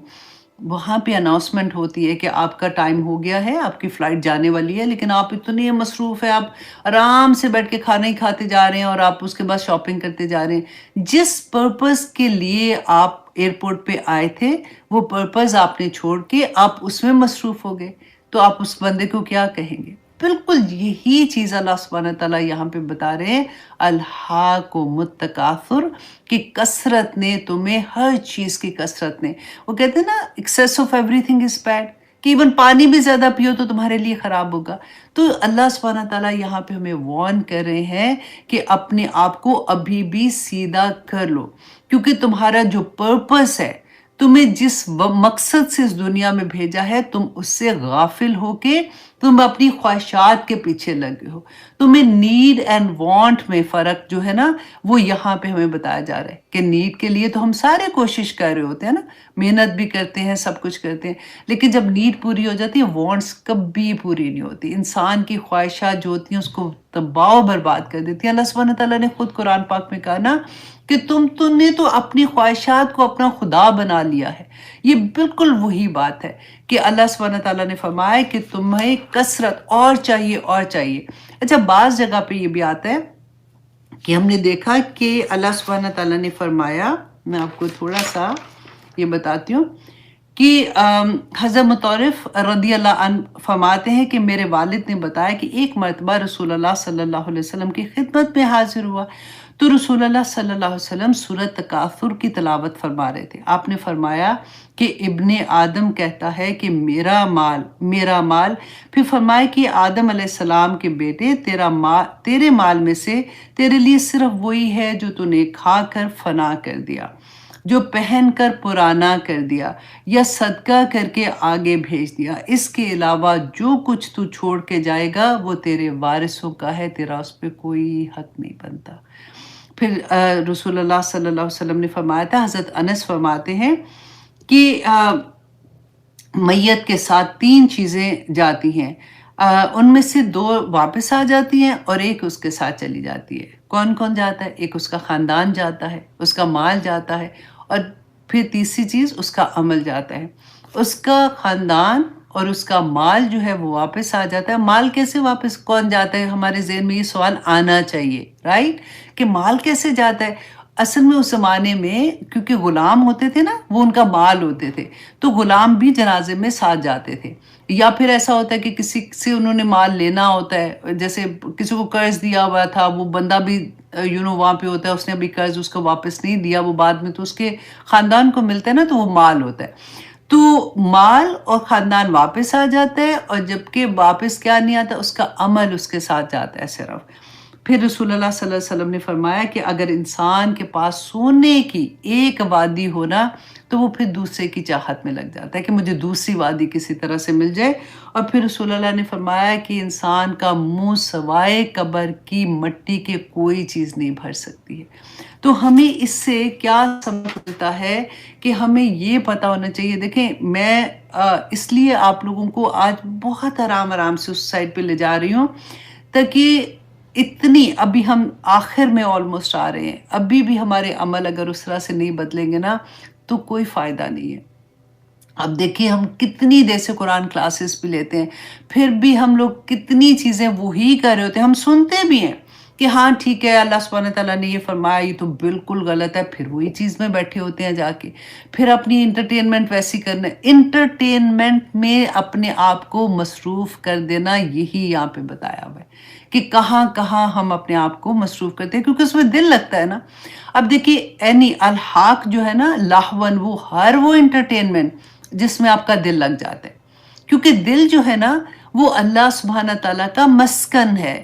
وہاں پہ اناؤنسمنٹ ہوتی ہے کہ آپ کا ٹائم ہو گیا ہے، آپ کی فلائٹ جانے والی ہے، لیکن آپ اتنے مصروف ہیں، آپ آرام سے بیٹھ کے کھانا ہی کھاتے جا رہے ہیں اور آپ اس کے بعد شاپنگ کرتے جا رہے ہیں۔ جس پرپس کے لیے آپ ایئرپورٹ پہ آئے تھے، وہ پرپس آپ نے چھوڑ کے آپ اس میں مصروف ہو گئے، تو آپ اس بندے کو کیا کہیں گے؟ بالکل یہی چیز اللہ سبحانہ تعالیٰ یہاں پہ بتا رہے ہیں، الہاکم التکاثر، کہ کثرت نے تمہیں، ہر چیز کی کثرت نے، وہ کہتے ہیں نا access of every thing is bad, کہ ایون پانی بھی زیادہ پیو تو تمہارے لیے خراب ہوگا۔ تو اللہ سبحانہ تعالیٰ یہاں پہ ہمیں وارن کر رہے ہیں کہ اپنے آپ کو ابھی بھی سیدھا کر لو، کیونکہ تمہارا جو پرپس ہے، تمہیں جس مقصد سے اس دنیا میں بھیجا ہے، تم اس سے غافل ہو کے تم اپنی خواہشات کے پیچھے لگے ہو۔ تمہیں نیڈ اینڈ وانٹ میں فرق جو ہے نا، وہ یہاں پہ ہمیں بتایا جا رہا ہے کہ نیڈ کے لیے تو ہم سارے کوشش کر رہے ہوتے ہیں نا، محنت بھی کرتے ہیں، سب کچھ کرتے ہیں، لیکن جب نیڈ پوری ہو جاتی ہے، وانٹس کبھی پوری نہیں ہوتی۔ انسان کی خواہشات جو ہوتی ہیں اس کو تباہ و برباد کر دیتی ہیں۔ اللہ سبحانہ تعالیٰ نے خود قرآن پاک میں کہا نا کہ تم نے تو اپنی خواہشات کو اپنا خدا بنا لیا ہے۔ یہ بالکل وہی بات ہے کہ اللہ سبحانہ تعالیٰ نے فرمایا کہ تمہیں کثرت اور چاہیے اور چاہیے۔ اچھا، بعض جگہ پہ یہ بھی آتا ہے کہ ہم نے دیکھا کہ اللہ سبحانہ تعالیٰ نے فرمایا، میں آپ کو تھوڑا سا یہ بتاتی ہوں کہ حضرت مطرف رضی اللہ عنہ فرماتے ہیں کہ میرے والد نے بتایا کہ ایک مرتبہ رسول اللہ صلی اللہ علیہ وسلم کی خدمت میں حاضر ہوا، تو رسول اللہ صلی اللہ علیہ وسلم سورۃ تکاثر کی تلاوت فرما رہے تھے۔ آپ نے فرمایا کہ ابن آدم کہتا ہے کہ میرا مال میرا مال، پھر فرمایا کہ آدم علیہ السلام کے بیٹے، تیرے مال میں سے تیرے لیے صرف وہی ہے جو تو نے کھا کر فنا کر دیا، جو پہن کر پرانا کر دیا، یا صدقہ کر کے آگے بھیج دیا۔ اس کے علاوہ جو کچھ تو چھوڑ کے جائے گا وہ تیرے وارثوں کا ہے، تیرا اس پہ کوئی حق نہیں بنتا۔ پھر رسول اللہ صلی اللہ علیہ وسلم نے فرمایا تھا، حضرت انس فرماتے ہیں کہ میت کے ساتھ 3 چیزیں جاتی ہیں، ان میں سے 2 واپس آ جاتی ہیں اور ایک اس کے ساتھ چلی جاتی ہے۔ کون کون جاتا ہے؟ ایک اس کا خاندان جاتا ہے، اس کا مال جاتا ہے، اور پھر تیسری چیز اس کا عمل جاتا ہے۔ اس کا خاندان اور اس کا مال جو ہے وہ واپس آ جاتا ہے۔ مال کیسے واپس کون جاتا ہے؟ ہمارے ذہن میں یہ سوال آنا چاہیے، رائٹ، کہ مال کیسے جاتا ہے؟ اصل میں اس زمانے میں کیونکہ غلام ہوتے تھے نا، وہ ان کا مال ہوتے تھے، تو غلام بھی جنازے میں ساتھ جاتے تھے۔ یا پھر ایسا ہوتا ہے کہ کسی سے انہوں نے مال لینا ہوتا ہے، جیسے کسی کو قرض دیا ہوا تھا، وہ بندہ بھی وہاں پہ ہوتا ہے، اس نے ابھی قرض اس کو واپس نہیں دیا، وہ بعد میں تو اس کے خاندان کو ملتا ہے نا، تو وہ مال ہوتا ہے۔ تو مال اور خاندان واپس آ جاتا ہے، اور جبکہ واپس کیا نہیں آتا، اس کا عمل اس کے ساتھ جاتا ہے صرف۔ پھر رسول اللہ صلی اللہ علیہ وسلم نے فرمایا کہ اگر انسان کے پاس سونے کی ایک وادی ہونا تو وہ پھر دوسرے کی چاہت میں لگ جاتا ہے کہ مجھے دوسری وادی کسی طرح سے مل جائے۔ اور پھر رسول اللہ نے فرمایا کہ انسان کا منہ سوائے قبر کی مٹی کے کوئی چیز نہیں بھر سکتی ہے۔ تو ہمیں اس سے کیا سبق ملتا ہے کہ ہمیں یہ پتہ ہونا چاہیے۔ دیکھیں، میں اس لیے آپ لوگوں کو آج بہت آرام سے اس سائڈ پہ لے جا رہی ہوں، تاکہ ابھی ہم آخر میں آلموسٹ آ رہے ہیں، ابھی بھی ہمارے عمل اگر اس طرح سے نہیں بدلیں گے نا تو کوئی فائدہ نہیں ہے۔ اب دیکھیے، ہم کتنی دیر سے قرآن کلاسز بھی لیتے ہیں، پھر بھی ہم لوگ کتنی چیزیں وہی کر رہے ہوتے ہیں۔ ہم سنتے بھی ہیں کہ ہاں ٹھیک ہے، اللہ سبحانہ تعالیٰ نے یہ فرمایا، یہ تو بالکل غلط ہے، پھر وہی چیز میں بیٹھے ہوتے ہیں جا کے، پھر اپنی انٹرٹینمنٹ ویسی کرنا، انٹرٹینمنٹ میں اپنے آپ کو مصروف کر دینا، یہی یہاں پہ بتایا ہوا ہے کہ کہاں کہاں ہم اپنے آپ کو مصروف کرتے ہیں، کیونکہ اس میں دل لگتا ہے نا۔ اب دیکھیے، الحاق جو ہے نا، لاہون، وہ ہر وہ انٹرٹینمنٹ جس میں آپ کا دل لگ جاتا ہے، کیونکہ دل جو ہے نا وہ اللہ سبحانہ تعالیٰ کا مسکن ہے۔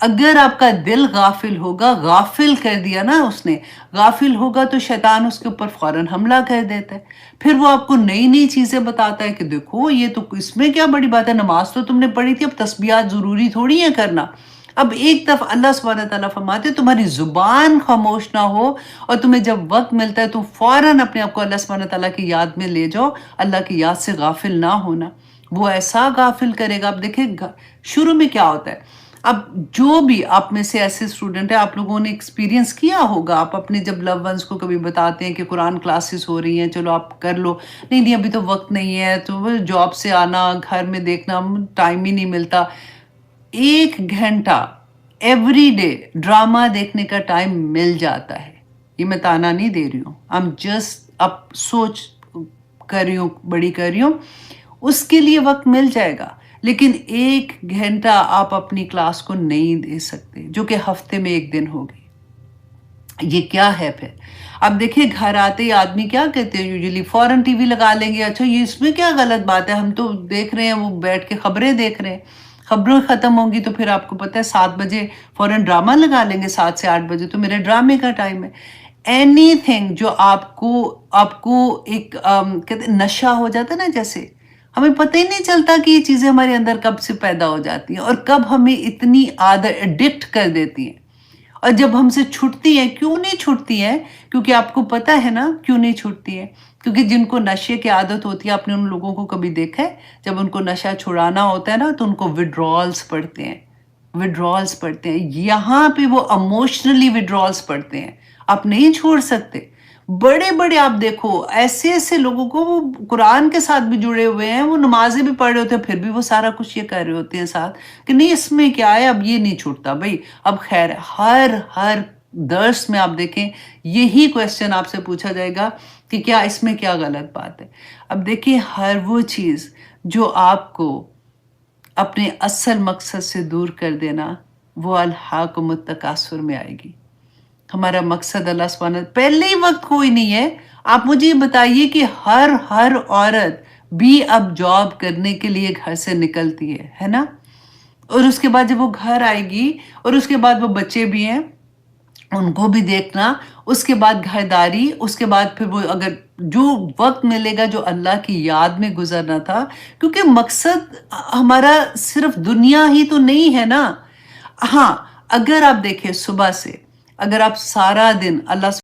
اگر آپ کا دل غافل ہوگا، غافل کر دیا نا اس نے، غافل ہوگا تو شیطان اس کے اوپر فوراً حملہ کر دیتا ہے۔ پھر وہ آپ کو نئی نئی چیزیں بتاتا ہے کہ دیکھو یہ تو، اس میں کیا بڑی بات ہے، نماز تو تم نے پڑھی تھی، اب تسبیحات ضروری تھوڑی ہیں کرنا۔ اب ایک دفعہ اللہ سبحانہ تعالیٰ فرماتے تمہاری زبان خاموش نہ ہو، اور تمہیں جب وقت ملتا ہے تو فوراً اپنے آپ کو اللہ سبحانہ تعالیٰ کی یاد میں لے جاؤ، اللہ کی یاد سے غافل نہ ہونا۔ وہ ایسا غافل کرے گا. اب دیکھیں شروع میں کیا ہوتا ہے. اب جو بھی آپ میں سے ایسے اسٹوڈنٹ ہیں، آپ لوگوں نے ایکسپیرینس کیا ہوگا، آپ اپنے جب لو ونس کو کبھی بتاتے ہیں کہ قرآن کلاسز ہو رہی ہیں، چلو آپ کر لو، نہیں نہیں ابھی تو وقت نہیں ہے، تو وہ جاب سے آنا، گھر میں دیکھنا، ٹائم ہی نہیں ملتا. 1 گھنٹہ ایوری ڈے ڈرامہ دیکھنے کا ٹائم مل جاتا ہے. یہ میں تانا نہیں دے رہی ہوں، ہم جسٹ اب سوچ کر رہی ہوں، بڑی کر رہی ہوں. اس کے لیے وقت مل جائے گا، لیکن 1 گھنٹہ آپ اپنی کلاس کو نہیں دے سکتے، جو کہ ہفتے میں 1 دن ہوگی. یہ کیا ہے پھر؟ اب دیکھیں گھر آتے ہی آدمی کیا کہتے ہیں یوزلی فوراً ٹی وی لگا لیں گے. اچھا یہ اس میں کیا غلط بات ہے، ہم تو دیکھ رہے ہیں، وہ بیٹھ کے خبریں دیکھ رہے ہیں. خبریں ختم ہوں گی تو پھر آپ کو پتہ ہے 7 بجے فوراً ڈرامہ لگا لیں گے. 7 سے 8 بجے تو میرے ڈرامے کا ٹائم ہے. اینی تھنگ جو آپ کو ایک کہتے ہیں نشہ ہو جاتا ہے نا، جیسے ہمیں پتہ ہی نہیں چلتا کہ یہ چیزیں ہمارے اندر کب سے پیدا ہو جاتی ہیں اور کب ہمیں اتنی عادت ایڈکٹ کر دیتی ہیں. اور جب ہم سے چھٹتی ہیں، کیوں نہیں چھٹتی ہیں؟ کیونکہ آپ کو پتہ ہے نا کیوں نہیں چھٹتی ہیں. کیونکہ جن کو نشے کی عادت ہوتی ہے، آپ نے ان لوگوں کو کبھی دیکھا ہے جب ان کو نشہ چھڑانا ہوتا ہے نا تو ان کو وڈرالز پڑتے ہیں. وڈرالز پڑتے ہیں، یہاں پہ وہ ایموشنلی وڈرالز پڑتے ہیں. آپ نہیں چھوڑ سکتے. بڑے بڑے آپ دیکھو ایسے ایسے لوگوں کو، وہ قرآن کے ساتھ بھی جڑے ہوئے ہیں، وہ نمازیں بھی پڑھ رہے ہوتے ہیں، پھر بھی وہ سارا کچھ یہ کر رہے ہوتے ہیں ساتھ کہ نہیں اس میں کیا ہے، اب یہ نہیں چھوٹتا بھائی. اب خیر ہر درس میں آپ دیکھیں یہی کویسچن آپ سے پوچھا جائے گا کہ کیا اس میں کیا غلط بات ہے. اب دیکھیں ہر وہ چیز جو آپ کو اپنے اصل مقصد سے دور کر دینا، وہ الحاکم التکاثر میں آئے گی. ہمارا مقصد اللہ سبحانہ پہلے ہی وقت کوئی نہیں ہے. آپ مجھے یہ بتائیے کہ ہر عورت بھی اب جاب کرنے کے لیے گھر سے نکلتی ہے نا؟ اور اس کے بعد جب وہ گھر آئے گی اور اس کے بعد وہ بچے بھی ہیں، ان کو بھی دیکھنا، اس کے بعد گھرداری، اس کے بعد پھر وہ اگر جو وقت ملے گا جو اللہ کی یاد میں گزرنا تھا. کیونکہ مقصد ہمارا صرف دنیا ہی تو نہیں ہے نا. ہاں اگر آپ دیکھیں صبح سے اگر آپ سارا دن اللہ